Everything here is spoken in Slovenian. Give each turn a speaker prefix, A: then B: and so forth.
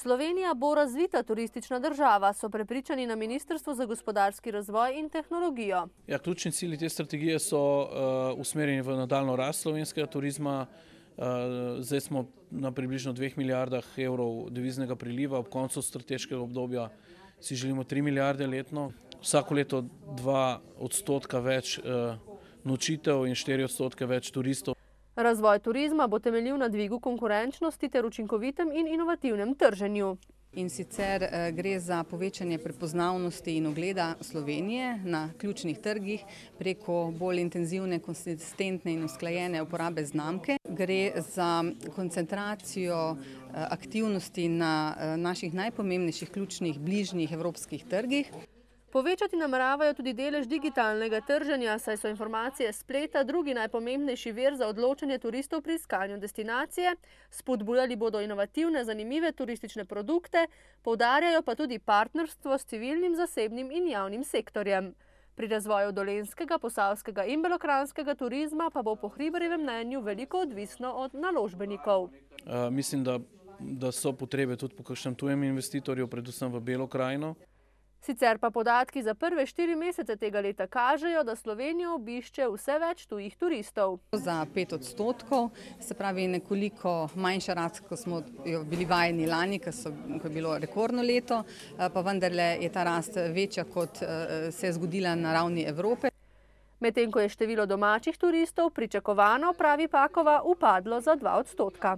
A: Slovenija bo razvita turistična država, so prepričani na Ministrstvu za gospodarski razvoj in tehnologijo.
B: Ja, ključni cilji te strategije so usmerjeni v nadaljnjo rast slovenskega turizma. Zdaj smo na približno 2 milijardah evrov deviznega priliva, ob koncu strateškega obdobja si želimo 3 milijarde letno. Vsako leto 2% več nočitev in 4% več turistov.
A: Razvoj turizma bo temeljil na dvigu konkurenčnosti ter učinkovitem in inovativnem trženju.
C: In sicer gre za povečanje prepoznavnosti in ugleda Slovenije na ključnih trgih preko bolj intenzivne, konsistentne in usklajene uporabe znamke. Gre za koncentracijo aktivnosti na naših najpomembnejših ključnih bližnjih evropskih trgih.
A: Povečati nameravajo tudi delež digitalnega trženja, saj so informacije spleta drugi najpomembnejši vir za odločanje turistov pri iskanju destinacije. Spodbujali bodo inovativne, zanimive turistične produkte, poudarjajo pa tudi partnerstvo s civilnim, zasebnim in javnim sektorjem. Pri razvoju dolenjskega, posavskega in belokranjskega turizma pa bo po Hribarjevem mnenju veliko odvisno od naložbenikov.
B: Mislim, da so potrebe tudi po kakšnem tujem investitorju, predvsem v Belo krajino.
A: Sicer pa podatki za prve 4 mesece tega leta kažejo, da Slovenijo obišče vse več tujih turistov.
C: Za 5%, se pravi nekoliko manjša rast, ko smo jo bili vajeni lani, ko je bilo rekordno leto, pa vendarle je ta rast večja, kot se je zgodila na ravni Evrope.
A: Medtem ko je število domačih turistov pričakovano, pravi Pakova, upadlo za 2%.